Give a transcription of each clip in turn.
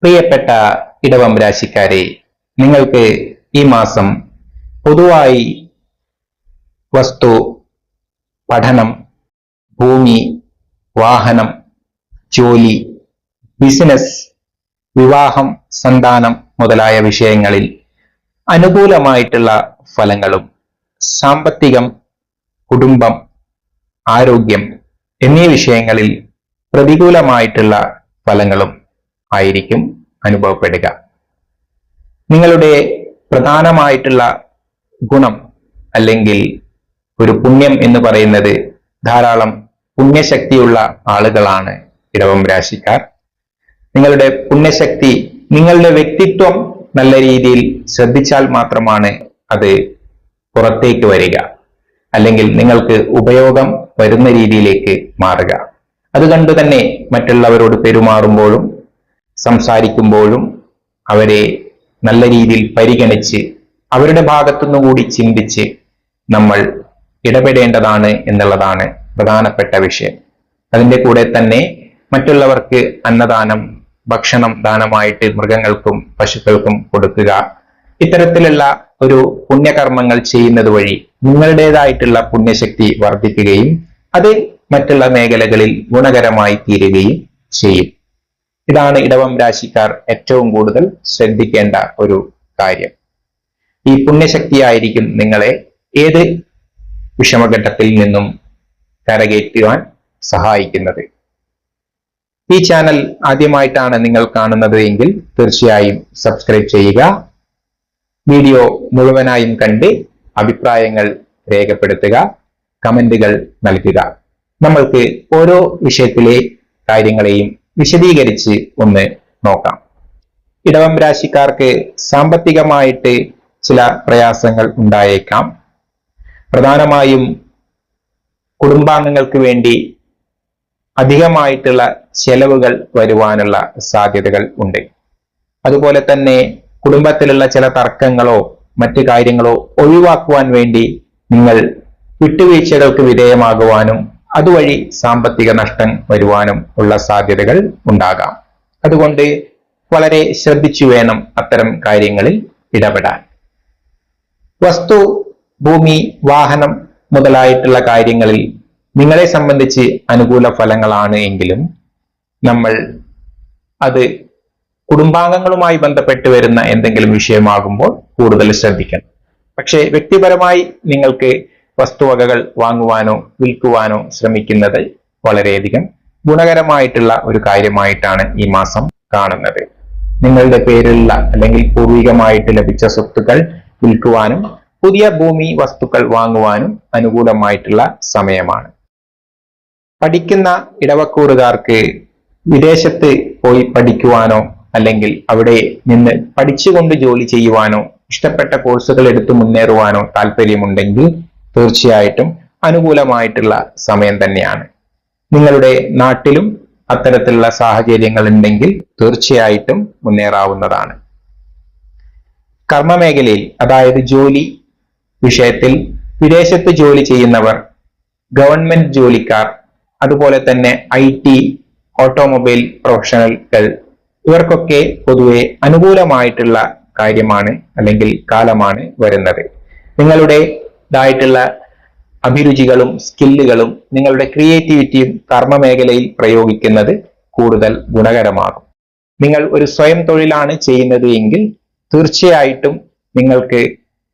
പ്രിയപ്പെട്ട ഇടവം രാശിക്കാരെ, നിങ്ങൾക്ക് ഈ മാസം പൊതുവായി വസ്തു, പഠനം, ഭൂമി, വാഹനം, ജോലി, ബിസിനസ്, വിവാഹം, സന്താനം മുതലായ വിഷയങ്ങളിൽ അനുകൂലമായിട്ടുള്ള ഫലങ്ങളും സാമ്പത്തികം, കുടുംബം, ആരോഗ്യം എന്നീ വിഷയങ്ങളിൽ പ്രതികൂലമായിട്ടുള്ള ഫലങ്ങളും ആയിരിക്കും അനുഭവപ്പെടുക. നിങ്ങളുടെ പ്രധാനമായിട്ടുള്ള ഗുണം അല്ലെങ്കിൽ ഒരു പുണ്യം എന്ന് പറയുന്നത് ധാരാളം പുണ്യശക്തിയുള്ള ആളുകളാണ് ഇടവം രാശിക്കാർ. നിങ്ങളുടെ പുണ്യശക്തി, നിങ്ങളുടെ വ്യക്തിത്വം നല്ല രീതിയിൽ ശ്രദ്ധിച്ചാൽ മാത്രമാണ് അത് പുറത്തേക്ക് വരിക, അല്ലെങ്കിൽ നിങ്ങൾക്ക് ഉപയോഗം വരുന്ന രീതിയിലേക്ക് മാറുക. അതുകൊണ്ട് തന്നെ മറ്റുള്ളവരോട് പെരുമാറുമ്പോഴും സംസാരിക്കുമ്പോഴും അവരെ നല്ല രീതിയിൽ പരിഗണിച്ച് അവരുടെ ഭാഗത്തുനിന്ന് കൂടി ചിന്തിച്ച് നമ്മൾ ഇടപെടേണ്ടതാണ് എന്നുള്ളതാണ് പ്രധാനപ്പെട്ട വിഷയം. അതിൻ്റെ കൂടെ തന്നെ മറ്റുള്ളവർക്ക് അന്നദാനം, ഭക്ഷണം ദാനമായിട്ട് മൃഗങ്ങൾക്കും പശുക്കൾക്കും കൊടുക്കുക, ഇത്തരത്തിലുള്ള ഒരു പുണ്യകർമ്മങ്ങൾ ചെയ്യുന്നത് വഴി നിങ്ങളുടേതായിട്ടുള്ള പുണ്യശക്തി വർദ്ധിക്കുകയും അത് മറ്റുള്ള മേഖലകളിൽ ഗുണകരമായി തീരുകയും ചെയ്യും. ഇതാണ് ഇടവം രാശിക്കാർ ഏറ്റവും കൂടുതൽ ശ്രദ്ധിക്കേണ്ട ഒരു കാര്യം. ഈ പുണ്യശക്തിയായിരിക്കും നിങ്ങളെ ഏത് വിഷമഘട്ടത്തിൽ നിന്നും കരകയറ്റുവാൻ സഹായിക്കുന്നത്. ഈ ചാനൽ ആദ്യമായിട്ടാണ് നിങ്ങൾ കാണുന്നത് എങ്കിൽ തീർച്ചയായും സബ്സ്ക്രൈബ് ചെയ്യുക. വീഡിയോ മുഴുവനായും കണ്ട് അഭിപ്രായങ്ങൾ രേഖപ്പെടുത്തുക, കമന്റുകൾ നൽകുക. നമ്മൾക്ക് ഓരോ വിഷയത്തിലെ കാര്യങ്ങളെയും വിശദീകരിച്ച് ഒന്ന് നോക്കാം. ഇടവം രാശിക്കാർക്ക് സാമ്പത്തികമായിട്ട് ചില പ്രയാസങ്ങൾ ഉണ്ടായേക്കാം. പ്രധാനമായും കുടുംബാംഗങ്ങൾക്ക് വേണ്ടി അധികമായിട്ടുള്ള ചെലവുകൾ വരുവാനുള്ള സാധ്യതകൾ ഉണ്ട്. അതുപോലെ തന്നെ കുടുംബത്തിലുള്ള ചില തർക്കങ്ങളോ മറ്റു കാര്യങ്ങളോ ഒഴിവാക്കുവാൻ വേണ്ടി നിങ്ങൾ വിട്ടുവീഴ്ചകൾക്ക് വിധേയമാകുവാനും അതുവഴി സാമ്പത്തിക നഷ്ടം വരുവാനും ഉള്ള സാധ്യതകൾ ഉണ്ടാകാം. അതുകൊണ്ട് വളരെ ശ്രദ്ധിച്ചു വേണം അത്തരം കാര്യങ്ങളിൽ ഇടപെടാൻ. വസ്തു, ഭൂമി, വാഹനം മുതലായിട്ടുള്ള കാര്യങ്ങളിൽ നിങ്ങളെ സംബന്ധിച്ച് അനുകൂല ഫലങ്ങളാണ് എങ്കിലും നമ്മൾ അത് കുടുംബാംഗങ്ങളുമായി ബന്ധപ്പെട്ട് വരുന്ന എന്തെങ്കിലും വിഷയമാകുമ്പോൾ കൂടുതൽ ശ്രദ്ധിക്കണം. പക്ഷേ വ്യക്തിപരമായി നിങ്ങൾക്ക് വസ്തുവകകൾ വാങ്ങുവാനോ വിൽക്കുവാനോ ശ്രമിക്കുന്നത് വളരെയധികം ഗുണകരമായിട്ടുള്ള ഒരു കാര്യമായിട്ടാണ് ഈ മാസം കാണുന്നത്. നിങ്ങളുടെ പേരിലുള്ള അല്ലെങ്കിൽ പൂർവികമായിട്ട് ലഭിച്ച സ്വത്തുക്കൾ വിൽക്കുവാനും പുതിയ ഭൂമി, വസ്തുക്കൾ വാങ്ങുവാനും അനുകൂലമായിട്ടുള്ള സമയമാണ്. പഠിക്കുന്ന ഇടവക്കൂറുകാർക്ക് വിദേശത്ത് പോയി പഠിക്കുവാനോ അല്ലെങ്കിൽ അവിടെ നിന്ന് പഠിച്ചുകൊണ്ട് ജോലി ചെയ്യുവാനോ ഇഷ്ടപ്പെട്ട കോഴ്സുകൾ എടുത്ത് മുന്നേറുവാനോ താല്പര്യമുണ്ടെങ്കിൽ തീർച്ചയായിട്ടും അനുകൂലമായിട്ടുള്ള സമയം തന്നെയാണ്. നിങ്ങളുടെ നാട്ടിലും അത്തരത്തിലുള്ള സാഹചര്യങ്ങൾ ഉണ്ടെങ്കിൽ തീർച്ചയായിട്ടും മുന്നേറാവുന്നതാണ്. കർമ്മമേഖലയിൽ, അതായത് ജോലി വിഷയത്തിൽ വിദേശത്ത് ജോലി ചെയ്യുന്നവർ, ഗവൺമെന്റ് ജോലിക്കാർ, അതുപോലെ തന്നെ IT, ഓട്ടോമൊബൈൽ പ്രൊഫഷണലുകൾ, ഇവർക്കൊക്കെ പൊതുവെ അനുകൂലമായിട്ടുള്ള കാര്യമാണ് അല്ലെങ്കിൽ കാലമാണ് വരുന്നത്. നിങ്ങളുടേതായിട്ടുള്ള അഭിരുചികളും സ്കില്ലുകളും നിങ്ങളുടെ ക്രിയേറ്റിവിറ്റിയും കർമ്മമേഖലയിൽ പ്രയോഗിക്കുന്നത് കൂടുതൽ ഗുണകരമാകും. നിങ്ങൾ ഒരു സ്വയം തൊഴിലാണ് ചെയ്യുന്നത് എങ്കിൽ തീർച്ചയായിട്ടും നിങ്ങൾക്ക്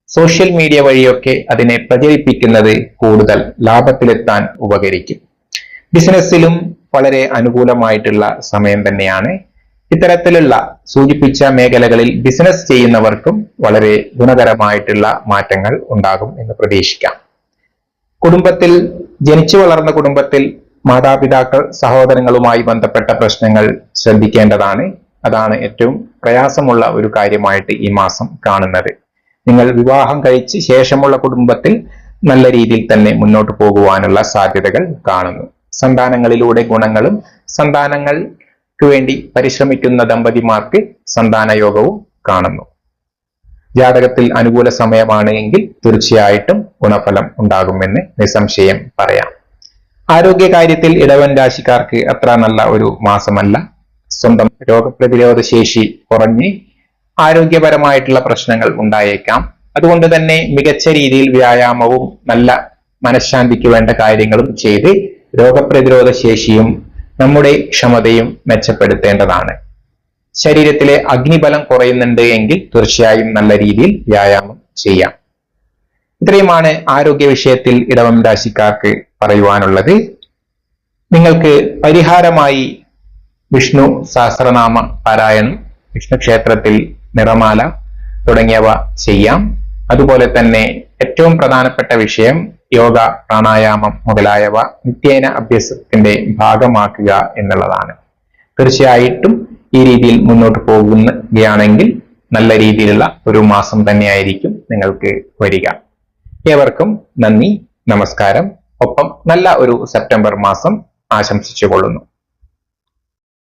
സോഷ്യൽ മീഡിയ വഴിയൊക്കെ അതിനെ പ്രചരിപ്പിക്കുന്നത് കൂടുതൽ ലാഭത്തിലെത്താൻ ഉപകരിക്കും. ബിസിനസ്സിലും വളരെ അനുകൂലമായിട്ടുള്ള സമയം തന്നെയാണ്. ഇത്തരത്തിലുള്ള സൂചിപ്പിച്ച മേഖലകളിൽ ബിസിനസ് ചെയ്യുന്നവർക്കും വളരെ ഗുണകരമായിട്ടുള്ള മാറ്റങ്ങൾ ഉണ്ടാകും എന്ന് പ്രതീക്ഷിക്കാം. കുടുംബത്തിൽ, ജനിച്ചു വളർന്ന കുടുംബത്തിൽ മാതാപിതാക്കൾ, സഹോദരങ്ങളുമായി ബന്ധപ്പെട്ട പ്രശ്നങ്ങൾ ശ്രദ്ധിക്കേണ്ടതാണ്. അതാണ് ഏറ്റവും പ്രയാസമുള്ള ഒരു കാര്യമായിട്ട് ഈ മാസം കാണുന്നത്. നിങ്ങൾ വിവാഹം കഴിച്ച് ശേഷമുള്ള കുടുംബത്തിൽ നല്ല രീതിയിൽ തന്നെ മുന്നോട്ട് പോകുവാനുള്ള സാധ്യതകൾ കാണുന്നു. സന്താനങ്ങളിലൂടെ ഗുണങ്ങളും, സന്താനങ്ങൾക്ക് വേണ്ടി പരിശ്രമിക്കുന്ന ദമ്പതിമാർക്ക് സന്താനയോഗവും കാണുന്നു. ജാതകത്തിൽ അനുകൂല സമയമാണ് എങ്കിൽ തീർച്ചയായിട്ടും ഗുണഫലം ഉണ്ടാകുമെന്ന് നിസ്സംശയം പറയാം. ആരോഗ്യ കാര്യത്തിൽ ഇടവൻ രാശിക്കാർക്ക് അത്ര നല്ല ഒരു മാസമല്ല. സ്വന്തം രോഗപ്രതിരോധ ശേഷി കുറഞ്ഞ് ആരോഗ്യപരമായിട്ടുള്ള പ്രശ്നങ്ങൾ ഉണ്ടായേക്കാം. അതുകൊണ്ട് തന്നെ മികച്ച രീതിയിൽ വ്യായാമവും നല്ല മനഃശാന്തിക്ക് വേണ്ട കാര്യങ്ങളും ചെയ്ത് രോഗപ്രതിരോധ ശേഷിയും നമ്മുടെ ക്ഷമതയും മെച്ചപ്പെടുത്തേണ്ടതാണ്. ശരീരത്തിലെ അഗ്നിബലം കുറയുന്നുണ്ട് എങ്കിൽ തീർച്ചയായും നല്ല രീതിയിൽ വ്യായാമം ചെയ്യാം. ഇത്രയുമാണ് ആരോഗ്യ വിഷയത്തിൽ ഇടവം രാശിക്കാർക്ക് പറയുവാനുള്ളത്. നിങ്ങൾക്ക് പരിഹാരമായി വിഷ്ണു സഹസ്രനാമ പാരായണം, വിഷ്ണു ക്ഷേത്രത്തിൽ നിറമാല തുടങ്ങിയവ ചെയ്യാം. അതുപോലെ തന്നെ ഏറ്റവും പ്രധാനപ്പെട്ട വിഷയം യോഗ, പ്രാണായാമം മുതലായവ നിത്യേന അഭ്യാസത്തിന്റെ ഭാഗമാക്കുക എന്നുള്ളതാണ്. തീർച്ചയായിട്ടും ഈ രീതിയിൽ മുന്നോട്ട് പോകുകയാണെങ്കിൽ നല്ല രീതിയിലുള്ള ഒരു മാസം തന്നെയായിരിക്കും നിങ്ങൾക്ക് വരിക. ഏവർക്കും നന്ദി, നമസ്കാരം. ഒപ്പം നല്ല ഒരു സെപ്റ്റംബർ മാസം ആശംസിച്ചുകൊള്ളുന്നു.